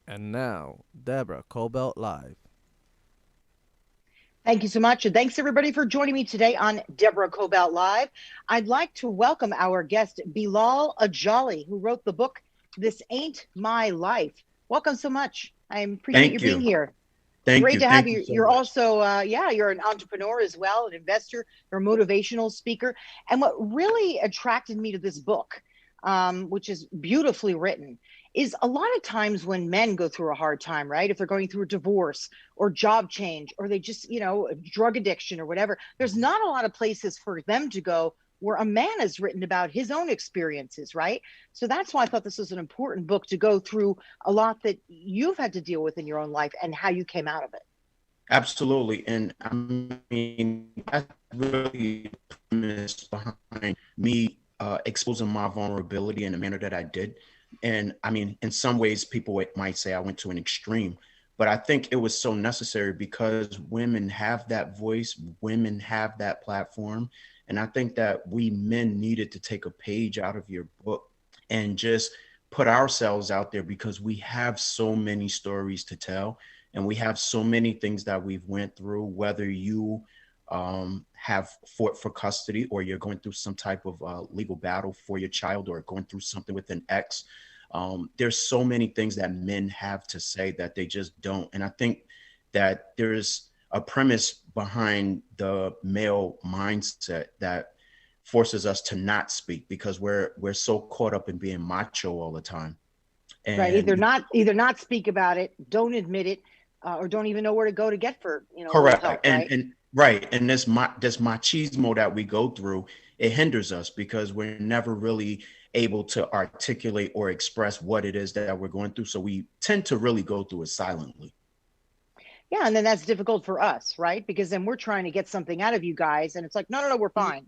And now, Deborah Kobylt Live. Thank you so much. And thanks everybody for joining me today on Deborah Kobylt Live. I'd like to welcome our guest, Bilal Ajali, who wrote the book, This Ain't My Life. Welcome so much. I appreciate you Thank being you. here. Thank Great you. to have Thank you you. so You're much. also, you're an entrepreneur as well, an investor, you're a motivational speaker. And what really attracted me to this book, which is beautifully written, is a lot of times when men go through a hard time, right? If they're going through a divorce or job change, or they just, drug addiction or whatever, there's not a lot of places for them to go where a man has written about his own experiences, right? So that's why I thought this was an important book to go through a lot that you've had to deal with in your own life and how you came out of it. Absolutely. And I mean, that's really the premise behind me exposing my vulnerability in the manner that I did. And I mean, in some ways, people might say I went to an extreme, but I think it was so necessary because women have that voice, women have that platform. And I think that we men needed to take a page out of your book and just put ourselves out there because we have so many stories to tell and we have so many things that we've went through, whether you have fought for custody or you're going through some type of legal battle for your child or going through something with an ex. There's so many things that men have to say that they just don't. And I think that there's a premise behind the male mindset that forces us to not speak because we're so caught up in being macho all the time. Right. And Either not speak about it, don't admit it, or don't even know where to go to get for, a little correct. help, And right? and right. And this machismo that we go through, it hinders us because we're never really able to articulate or express what it is that we're going through. So we tend to really go through it silently. Yeah, and then that's difficult for us, right? Because then we're trying to get something out of you guys, and it's like, no, no, no, we're fine.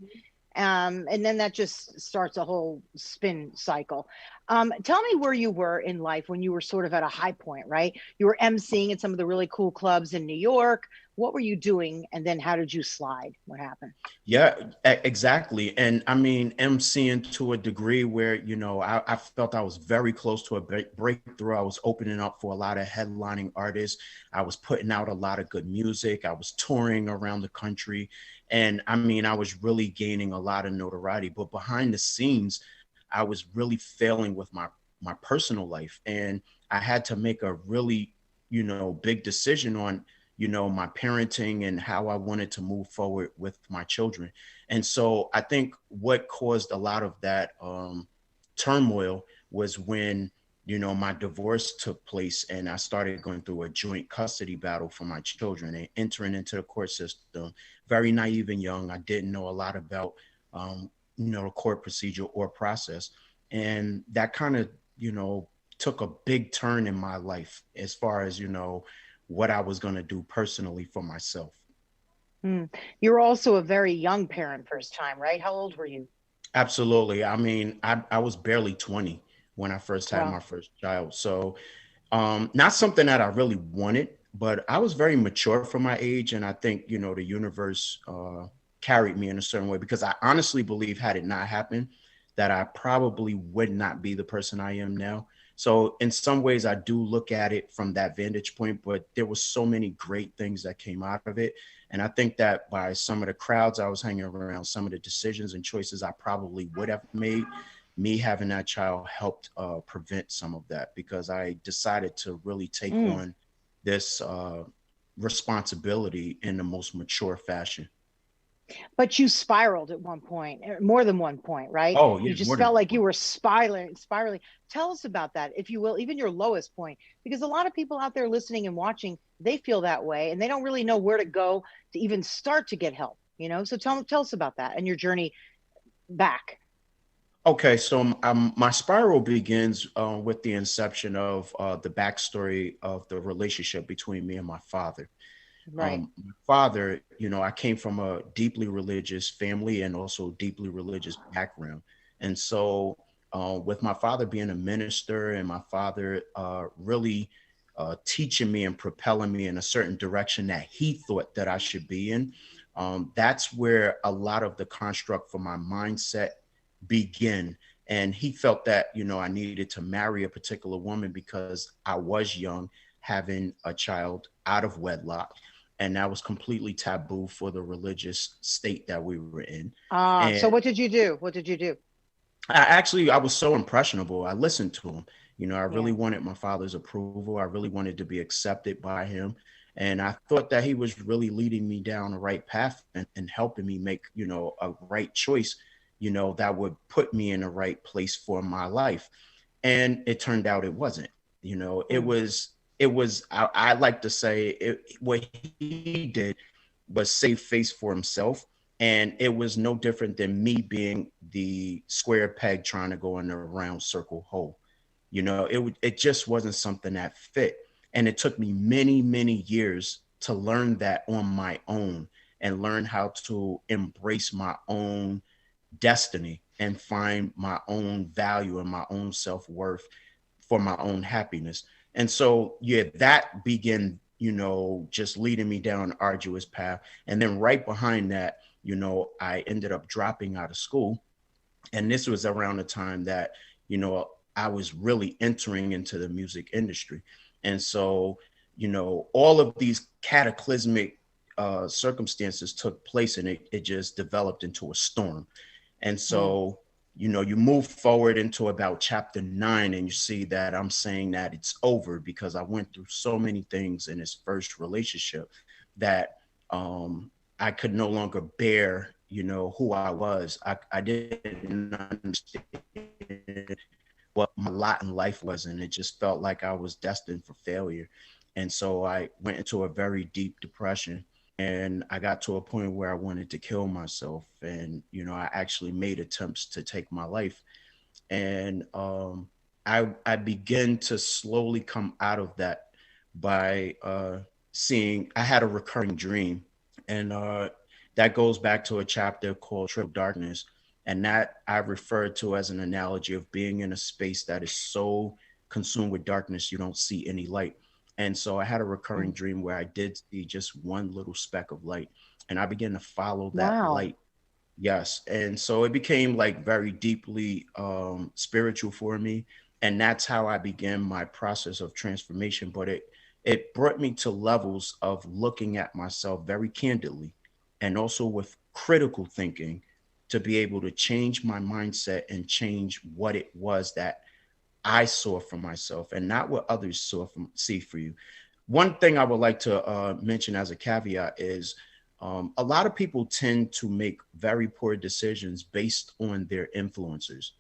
And then that just starts a whole spin cycle. Tell me where you were in life when you were sort of at a high point, right? You were emceeing at some of the really cool clubs in New York. What were you doing? And then how did you slide? What happened? Yeah, exactly. And I mean, MCing to a degree where, I felt I was very close to a breakthrough. I was opening up for a lot of headlining artists. I was putting out a lot of good music. I was touring around the country. And I mean, I was really gaining a lot of notoriety. But behind the scenes, I was really failing with my personal life. And I had to make a really, big decision on my parenting and how I wanted to move forward with my children. And so I think what caused a lot of that turmoil was when, my divorce took place and I started going through a joint custody battle for my children and entering into the court system, very naive and young. I didn't know a lot about, the court procedure or process. And that kind of, took a big turn in my life as far as, what I was going to do personally for myself. Hmm. You were also a very young parent first time, right? How old were you? Absolutely. I mean, I was barely 20 when I first had my Well, first child. So, not something that I really wanted, but I was very mature for my age. And I think, the universe carried me in a certain way because I honestly believe, had it not happened, that I probably would not be the person I am now. So, in some ways, I do look at it from that vantage point, but there were so many great things that came out of it. And I think that by some of the crowds I was hanging around, some of the decisions and choices I probably would have made, me having that child helped prevent some of that because I decided to really take mm. on this responsibility in the most mature fashion. But you spiraled at one point, more than one point, right? Oh, You yeah, just more than felt like you one. were spiraling. Tell us about that, if you will, even your lowest point, because a lot of people out there listening and watching, they feel that way, and they don't really know where to go to even start to get help. So tell us about that and your journey back. Okay, so my spiral begins with the inception of the backstory of the relationship between me and my father. Right. My father, I came from a deeply religious family and also deeply religious background. And so, with my father being a minister and my father really teaching me and propelling me in a certain direction that he thought that I should be in, that's where a lot of the construct for my mindset begin. And he felt that, you know, I needed to marry a particular woman because I was young, having a child out of wedlock. And that was completely taboo for the religious state that we were in. So And what did you do? What did you do? I was so impressionable. I listened to him. You know, I really Yeah. wanted my father's approval. I really wanted to be accepted by him. And I thought that he was really leading me down the right path and helping me make, you know, a right choice, you know, that would put me in the right place for my life. And it turned out it wasn't. You know, Mm. I like to say what he did was save face for himself. And it was no different than me being the square peg trying to go in a round circle hole. You know, it just wasn't something that fit. And it took me many, many years to learn that on my own and learn how to embrace my own destiny and find my own value and my own self-worth for my own happiness. And so, yeah, that began, you know, just leading me down an arduous path. And then right behind that, you know, I ended up dropping out of school. And this was around the time that, you know, I was really entering into the music industry. And so, you know, all of these cataclysmic circumstances took place, and it just developed into a storm. And Mm. so, you know, you move forward into about chapter 9, and you see that I'm saying that it's over because I went through so many things in this first relationship that I could no longer bear, you know, who I was. I didn't understand what my lot in life was, and it just felt like I was destined for failure. And so I went into a very deep depression, and I got to a point where I wanted to kill myself. And, you know, I actually made attempts to take my life. And I began to slowly come out of that by seeing I had a recurring dream. And that goes back to a chapter called Trip Darkness. And that I refer to as an analogy of being in a space that is so consumed with darkness, you don't see any light. And so I had a recurring Mm. dream where I did see just one little speck of light, and I began to follow that Wow. light. Yes. And so it became like very deeply spiritual for me. And that's how I began my process of transformation. But it brought me to levels of looking at myself very candidly and also with critical thinking to be able to change my mindset and change what it was that I saw for myself and not what others see for you. One thing I would like to mention as a caveat is a lot of people tend to make very poor decisions based on their influencers.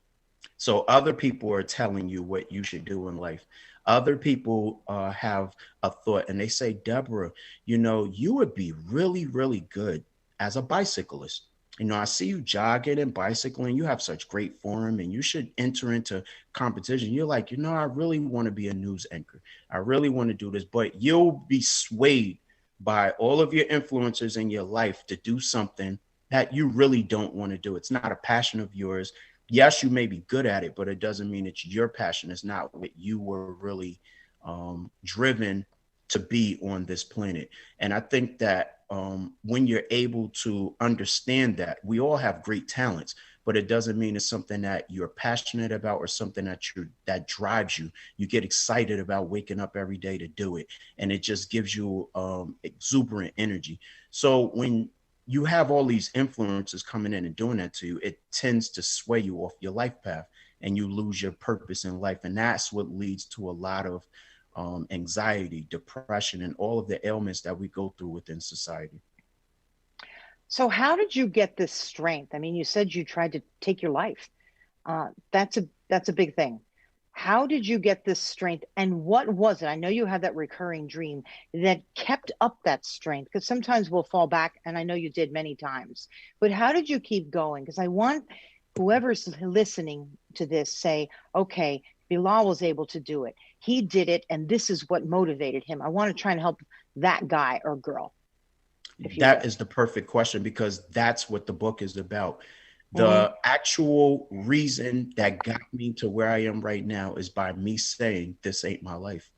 So other people are telling you what you should do in life. Other people have a thought and they say, Deborah, you know, you would be really, really good as a bicyclist. You know, I see you jogging and bicycling. You have such great form and you should enter into competition. You're like, you know, I really want to be a news anchor. I really want to do this, but you'll be swayed by all of your influencers in your life to do something that you really don't want to do. It's not a passion of yours. Yes, you may be good at it, but it doesn't mean it's your passion. It's not what you were really driven to be on this planet. And I think that when you're able to understand that we all have great talents, but it doesn't mean it's something that you're passionate about or something that drives you. You get excited about waking up every day to do it, and it just gives you exuberant energy. So when you have all these influences coming in and doing that to you, it tends to sway you off your life path and you lose your purpose in life. And that's what leads to a lot of anxiety, depression, and all of the ailments that we go through within society. So how did you get this strength? I mean, you said you tried to take your life. That's a big thing. How did you get this strength, and what was it? I know you had that recurring dream that kept up that strength, because sometimes we'll fall back, and I know you did many times. But how did you keep going? Because I want whoever's listening to this say, okay, Bilal was able to do it. He did it, and this is what motivated him. I want to try and help that guy or girl, if you That will. is the perfect question because that's what the book is about. Mhm. The actual reason that got me to where I am right now is by me saying, this ain't my life.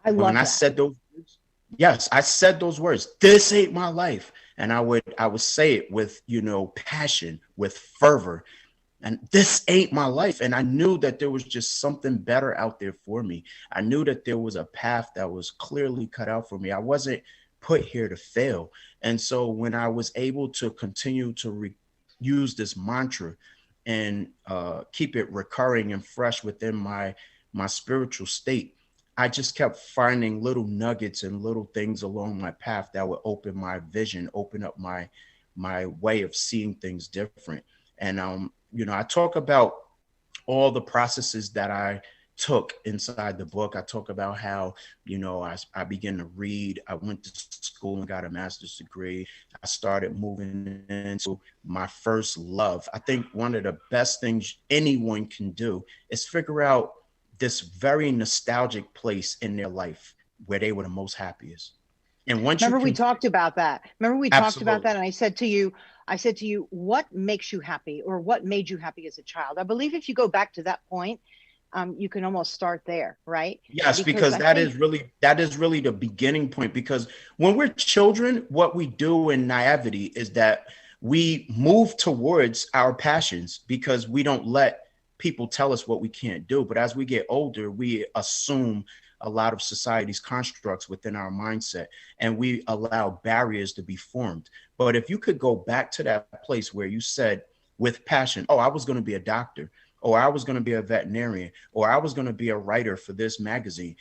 I When love I that. said those words, yes, I said those words, this ain't my life. And I would say it with, you know, passion, with fervor. and this ain't my life. And I knew that there was just something better out there for me. I knew that there was a path that was clearly cut out for me. I wasn't put here to fail. And so when I was able to continue to use this mantra and keep it recurring and fresh within my spiritual state, I just kept finding little nuggets and little things along my path that would open my vision, open up my way of seeing things different. And I talk about all the processes that I took inside the book. I talk about how, I began to read. I went to school and got a master's degree. I started moving into my first love. I think one of the best things anyone can do is figure out this very nostalgic place in their life where they were the most happiest. And once Remember you we can, talked about that. Remember we talked about absolutely. that, and I said to you, what makes you happy, or what made you happy as a child? I believe if you go back to that point, you can almost start there, right? Yes, Because because I think, that is really the beginning point. Because when we're children, what we do in naivety is that we move towards our passions because we don't let people tell us what we can't do. But as we get older, we assume a lot of society's constructs within our mindset, and we allow barriers to be formed. But if you could go back to that place where you said with passion, oh, I was going to be a doctor, or I was going to be a veterinarian, or I was going to be a writer for this magazine.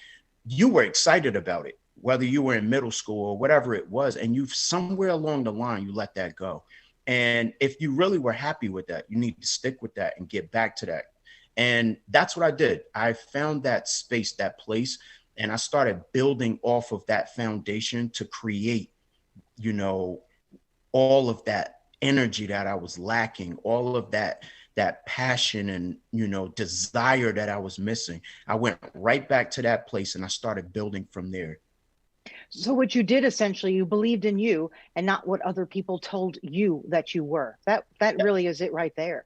You were excited about it, whether you were in middle school or whatever it was. And you somewhere along the line, you let that go. And if you really were happy with that, you need to stick with that and get back to that. And that's what I did. I found that space, that place, and I started building off of that foundation to create, you know, all of that energy that I was lacking, all of that passion and desire that I was missing. I went right back to that place and I started building from there. so what you did essentially, you believed in you and not what other people told you that you were. That really is it right there.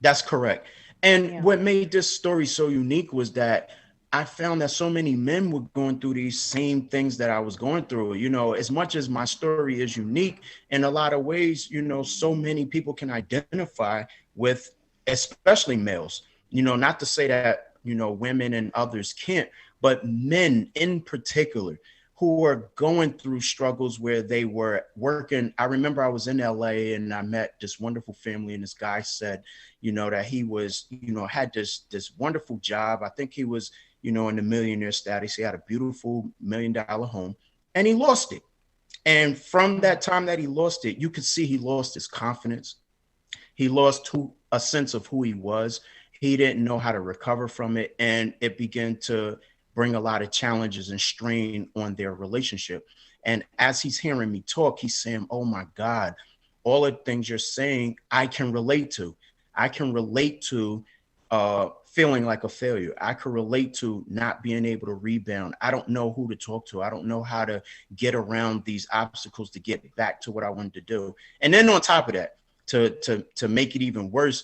That's correct. And Yeah. what made this story so unique was that I found that so many men were going through these same things that I was going through. As much as my story is unique in a lot of ways, so many people can identify with, especially males. Not to say that, women and others can't, but men in particular who are going through struggles where they were working. I remember I was in LA and I met this wonderful family, and this guy said, that he was, had this wonderful job. I think he was, in the millionaire status. He had a beautiful $1 million home and he lost it. And from that time that he lost it, you could see he lost his confidence. He lost a sense of who he was. He didn't know how to recover from it. And it began to bring a lot of challenges and strain on their relationship. And as he's hearing me talk, he's saying, oh my God, all the things you're saying, I can relate to. I can relate to feeling like a failure. I could relate to not being able to rebound. I don't know who to talk to. I don't know how to get around these obstacles to get back to what I wanted to do. And then on top of that, to make it even worse,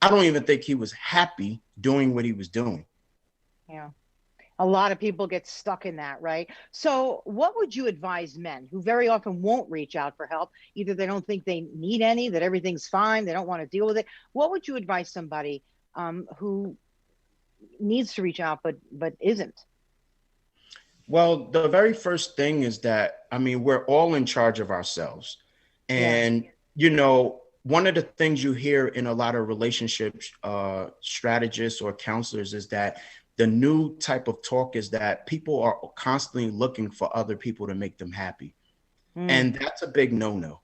I don't even think he was happy doing what he was doing. Yeah. A lot of people get stuck in that, right? So, what would you advise men who very often won't reach out for help? Either they don't think they need any, that everything's fine, they don't want to deal with it. What would you advise somebody who needs to reach out but isn't? Well, the very first thing is that, I mean, we're all in charge of ourselves. Yeah. And, one of the things you hear in a lot of relationship strategists or counselors is that the new type of talk is that people are constantly looking for other people to make them happy. Mm, And that's a big no-no.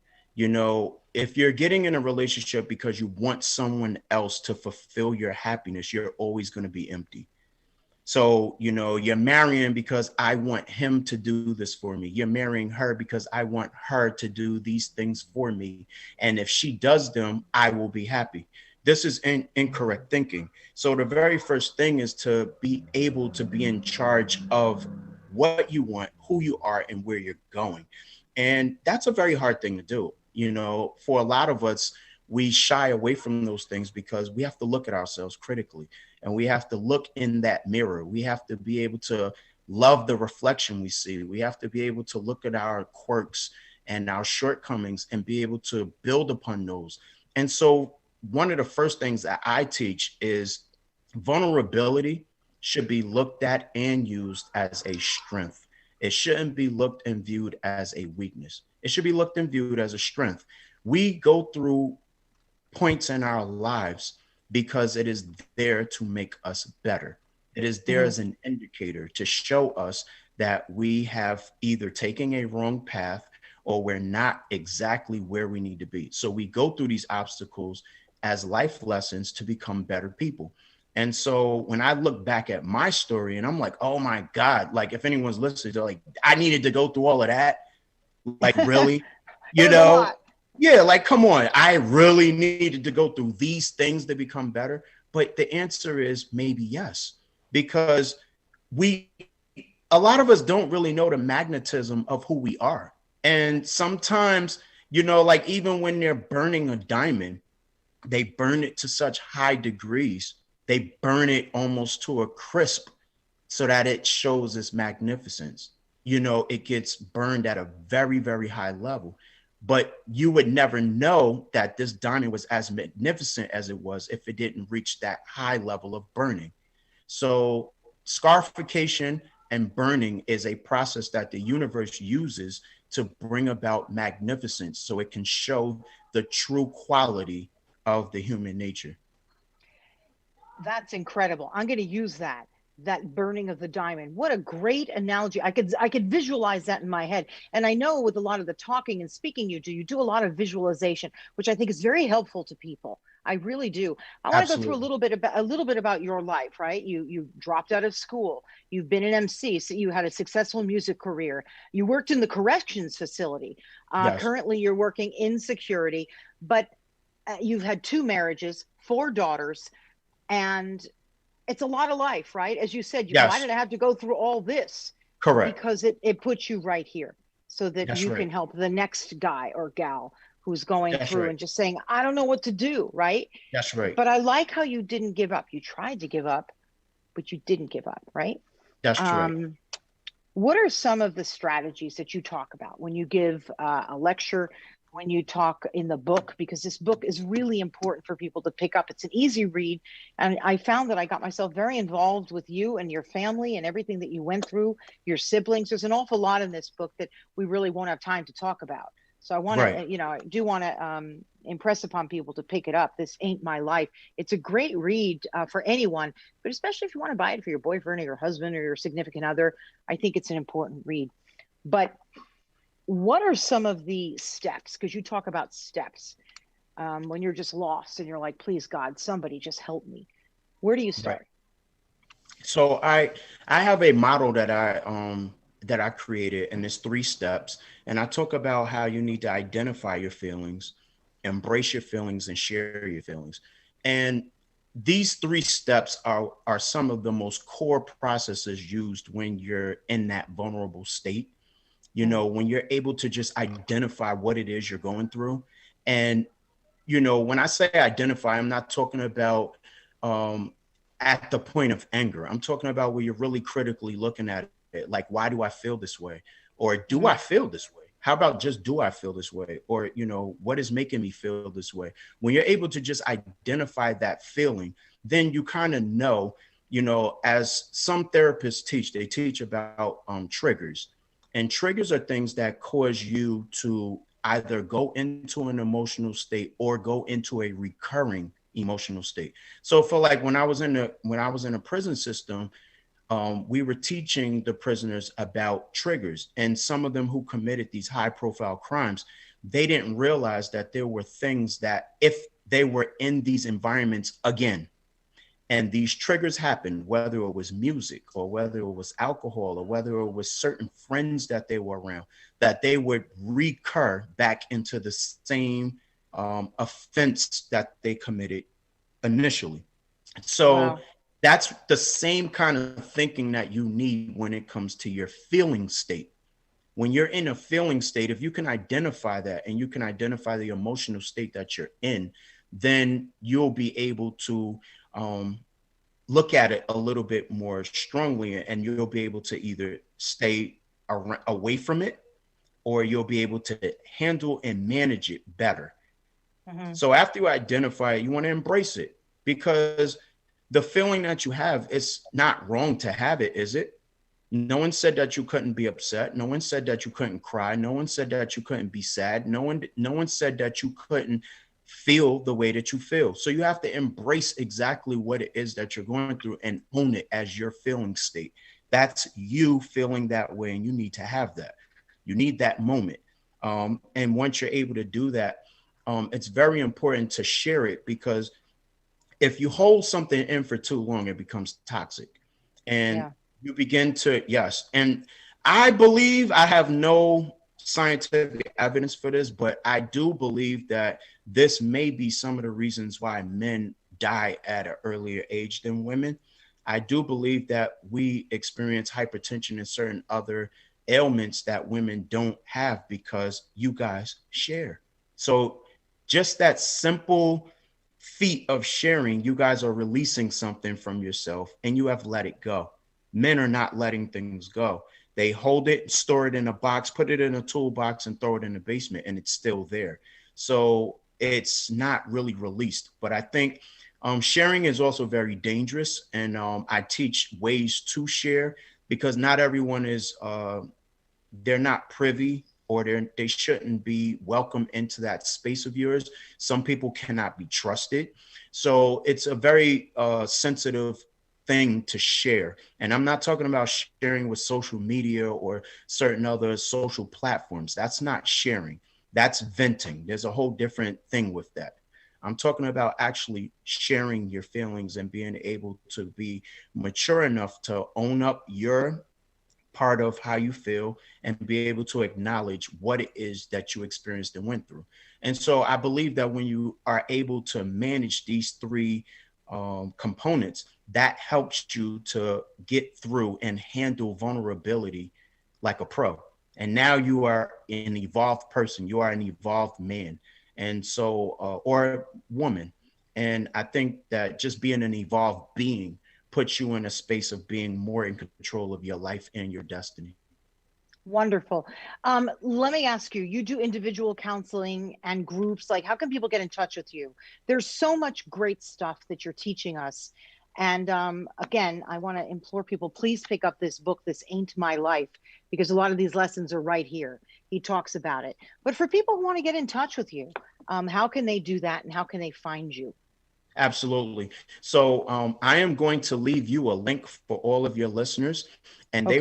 If you're getting in a relationship because you want someone else to fulfill your happiness, you're always going to be empty. So, you're marrying because I want him to do this for me. You're marrying her because I want her to do these things for me. And if she does them, I will be happy. This is incorrect thinking. So the very first thing is to be able to be in charge of what you want, who you are, and where you're going. And that's a very hard thing to do. For a lot of us, we shy away from those things because we have to look at ourselves critically and we have to look in that mirror. We have to be able to love the reflection we see. We have to be able to look at our quirks and our shortcomings and be able to build upon those. And so one of the first things that I teach is vulnerability should be looked at and used as a strength. It shouldn't be looked and viewed as a weakness. It should be looked and viewed as a strength. We go through points in our lives because it is there to make us better. It is there as an indicator to show us that we have either taken a wrong path or we're not exactly where we need to be. So we go through these obstacles as life lessons to become better people. And so when I look back at my story and I'm like, oh my God, like if anyone's listening, they're like, I needed to go through all of that. Like, really? You know? Yeah, like, come on. I really needed to go through these things to become better. But the answer is maybe yes, because a lot of us don't really know the magnetism of who we are. And sometimes, like even when they're burning a diamond, they burn it to such high degrees. They burn it almost to a crisp so that it shows its magnificence. It gets burned at a very, very high level. But you would never know that this diamond was as magnificent as it was if it didn't reach that high level of burning. So scarification and burning is a process that the universe uses to bring about magnificence so it can show the true quality of the human nature. That's incredible. I'm going to use that burning of the diamond. What a great analogy. I could visualize that in my head. And I know with a lot of the talking and speaking you do a lot of visualization, which I think is very helpful to people. I really do. I want to go through a little bit about your life, right? You dropped out of school. You've been an MC, so you had a successful music career. You worked in the corrections facility. Yes. Currently you're working in security, but you've had 2 marriages, 4 daughters, and it's a lot of life, right? As you said, Yes. why did I have to go through all this? Correct. Because it puts you right here so that That's you right. can help the next guy or gal who's going That's through right. and just saying, I don't know what to do, right? That's right. But I like how you didn't give up. You tried to give up, but you didn't give up, right? That's right. What are some of the strategies that you talk about when you give a lecture, when you talk in the book? Because this book is really important for people to pick up. It's an easy read. And I found that I got myself very involved with you and your family and everything that you went through, your siblings. There's an awful lot in this book that we really won't have time to talk about. So I want to, I do want to impress upon people to pick it up. This Ain't My Life. It's a great read for anyone, but especially if you want to buy it for your boyfriend or your husband or your significant other. I think it's an important read. But what are some of the steps? Because you talk about steps when you're just lost and you're like, please, God, somebody just help me. Where do you start? Right. So I have a model that I created, and it's 3 steps. And I talk about how you need to identify your feelings, embrace your feelings, and share your feelings. And these 3 steps are some of the most core processes used when you're in that vulnerable state. When you're able to just identify what it is you're going through. And, when I say identify, I'm not talking about at the point of anger. I'm talking about where you're really critically looking at it. Like, why do I feel this way? Or do I feel this way? How about just, do I feel this way? Or, what is making me feel this way? When you're able to just identify that feeling, then you kind of know, as some therapists teach, they teach about triggers. And triggers are things that cause you to either go into an emotional state or go into a recurring emotional state. So for like when I was in a prison system, we were teaching the prisoners about triggers, and some of them who committed these high profile crimes, they didn't realize that there were things that if they were in these environments again, and these triggers happened, whether it was music or whether it was alcohol or whether it was certain friends that they were around, that they would recur back into the same offense that they committed initially. So that's the same kind of thinking that you need when it comes to your feeling state. When you're in a feeling state, if you can identify that and you can identify the emotional state that you're in, then you'll be able to look at it a little bit more strongly, and you'll be able to either stay away from it, or you'll be able to handle and manage it better. Hmm. So after you identify it, you want to embrace it, because the feeling that you have, it's not wrong to have it, is it? No one said that you couldn't be upset. No one said that you couldn't cry. No one said that you couldn't be sad. No one said that you couldn't feel the way that you feel. So you have to embrace exactly what it is that you're going through and own it as your feeling state. That's you feeling that way, and you need to have that. You need that moment. And once you're able to do that, it's very important to share it, because if you hold something in for too long, it becomes toxic. And Yeah. you begin to, yes. And I believe, I have no scientific evidence for this, but I do believe that this may be some of the reasons why men die at an earlier age than women. I do believe that we experience hypertension and certain other ailments that women don't have, because you guys share. So just that simple feat of sharing, you guys are releasing something from yourself and you have let it go. Men are not letting things go. They hold it, store it in a box, put it in a toolbox, and throw it in the basement, and it's still there. So it's not really released. But I think sharing is also very dangerous. And I teach ways to share, because not everyone is, they're not privy, or they shouldn't be welcome into that space of yours. Some people cannot be trusted. So it's a very sensitive thing to share. And I'm not talking about sharing with social media or certain other social platforms. That's not sharing. That's venting. There's a whole different thing with that. I'm talking about actually sharing your feelings and being able to be mature enough to own up your part of how you feel and be able to acknowledge what it is that you experienced and went through. And so I believe that when you are able to manage these three components, that helps you to get through and handle vulnerability like a pro. And now you are an evolved person, you are an evolved man. And so, or woman. And I think that just being an evolved being puts you in a space of being more in control of your life and your destiny. Wonderful. Let me ask you, you do individual counseling and groups. Like, how can people get in touch with you? There's so much great stuff that you're teaching us. And again, I want to implore people, please pick up this book, This Ain't My Life, because a lot of these lessons are right here. He talks about it. But for people who want to get in touch with you, how can they do that, and how can they find you? Absolutely. So I am going to leave you a link for all of your listeners, and Okay.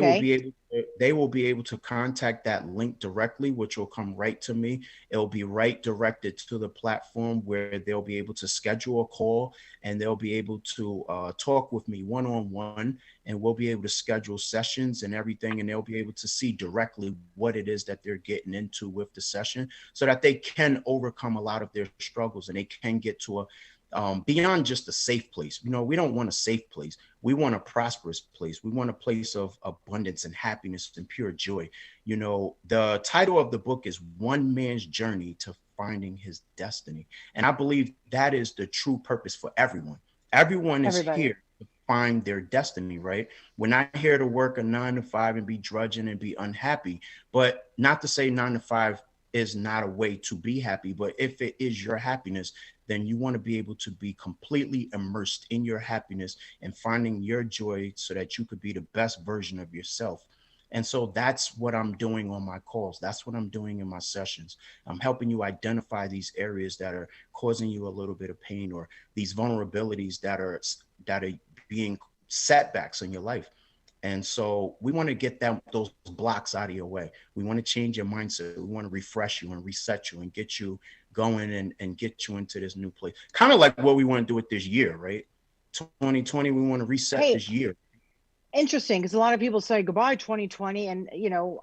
they will be able to contact that link directly, which will come right to me. It'll be right directed to the platform where they'll be able to schedule a call, and they'll be able to talk with me one on one, and we'll be able to schedule sessions and everything, and they'll be able to see directly what it is that they're getting into with the session, so that they can overcome a lot of their struggles and they can get to a beyond just a safe place. You know, we don't want a safe place. We want a prosperous place. We want a place of abundance and happiness and pure joy. You know, the title of the book is One Man's Journey to Finding His Destiny. And I believe that is the true purpose for everyone. Everyone is Everybody. here to find their destiny, right? We're not here to work a 9 to 5 and be drudging and be unhappy, but not to say 9 to 5 is not a way to be happy. But if it is your happiness, then you want to be able to be completely immersed in your happiness and finding your joy so that you could be the best version of yourself. And so that's what I'm doing on my calls. That's what I'm doing in my sessions. I'm helping you identify these areas that are causing you a little bit of pain, or these vulnerabilities that are being setbacks in your life. And so we want to get those blocks out of your way. We want to change your mindset. We want to refresh you and reset you and get you going and get you into this new place. Kind of like what we want to do with this year, right? 2020, we want to reset Hey, this year. interesting, because a lot of people say goodbye 2020, and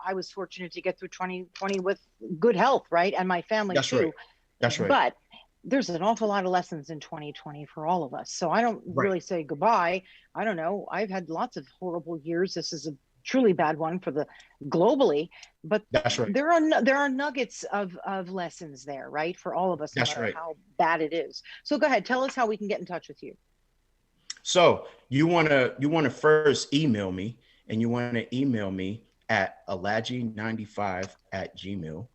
I was fortunate to get through 2020 with good health, right, and my family That's right. too. That's right. But there's an awful lot of lessons in 2020 for all of us, so I don't Right. really say goodbye. I don't know, I've had lots of horrible years. This is a truly bad one for the globally, but That's right. there are nuggets of lessons there, right, for all of us, no That's matter right. how bad it is. So go ahead, tell us how we can get in touch with you. So you wanna first email me, and you want to email me at alaji95 at gmail.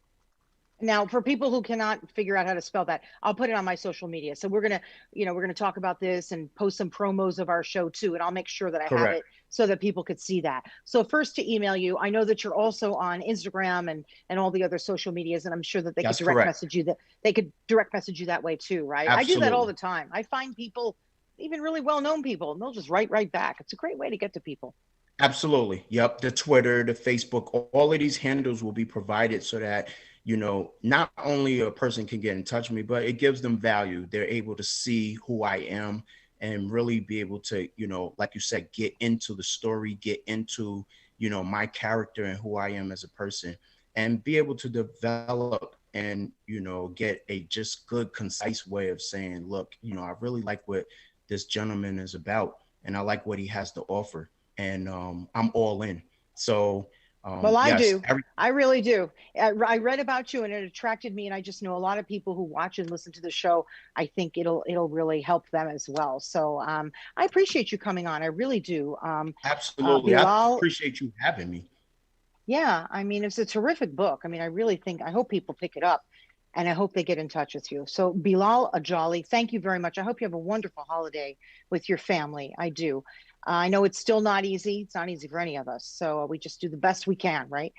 Now, for people who cannot figure out how to spell that, I'll put it on my social media. So we're gonna talk about this and post some promos of our show too, and I'll make sure that I have Correct. it so that people could see that. So first to email you, I know that you're also on Instagram and all the other social medias, and I'm sure that they could That's direct correct. message you that way too, right? I do that all Absolutely. the time. I find people, even really well-known people, and they'll just write right back. It's a great way to get to people. Absolutely. Yep. The Twitter, the Facebook, all of these handles will be provided so that, not only a person can get in touch with me, but it gives them value. They're able to see who I am and really be able to, like you said, get into the story, get into, my character and who I am as a person, and be able to develop and, get a just good, concise way of saying, look, I really like what this gentleman is about, and I like what he has to offer, and I'm all in. So Well, I yes, do. I really do. I read about you and it attracted me, and I just know a lot of people who watch and listen to the show. I think it'll really help them as well. So I appreciate you coming on. I really do. absolutely. I Bilal, appreciate you having me. yeah, I mean, it's a terrific book. I mean, I hope people pick it up and I hope they get in touch with you. So, Bilal Ajali, thank you very much. I hope you have a wonderful holiday with your family. I do. I know it's still not easy. It's not easy for any of us. So, we just do the best we can, right?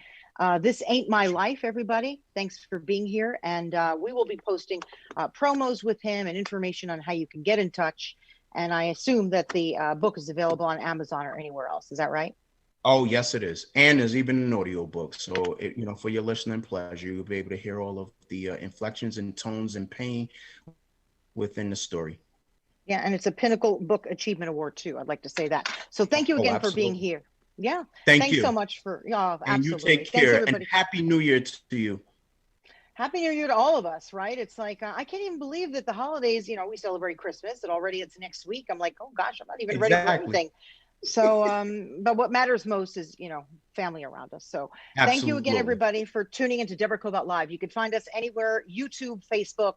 This ain't my life, everybody. Thanks for being here. And we will be posting promos with him and information on how you can get in touch. And I assume that the book is available on Amazon or anywhere else. Is that right? Oh, yes, it is. And there's even an audio book. So, for your listening pleasure, you'll be able to hear all of the inflections and tones and pain within the story. Yeah, and it's a Pinnacle Book Achievement Award too. I'd like to say that. So thank you Oh, again for being absolutely. here. Yeah, Thank thanks so you. much for, yeah, And you absolutely. take Thanks care, and everybody. Happy New Year to you. Happy New Year to all of us, right? It's like I can't even believe that the holidays, we celebrate Christmas and already it's next week. I'm like, oh gosh, I'm not even ready for Exactly. anything. So, but what matters most is, family around us. So thank you again, Absolutely. everybody, for tuning into Deborah Kobylt Live. You can find us anywhere, YouTube, Facebook.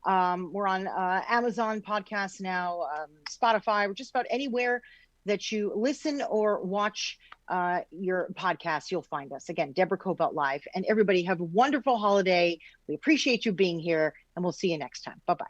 We're on Amazon podcasts now, Spotify. We're just about anywhere that you listen or watch your podcast, you'll find us. Again, Deborah Kobylt Live. And everybody have a wonderful holiday. We appreciate you being here, and we'll see you next time. Bye-bye.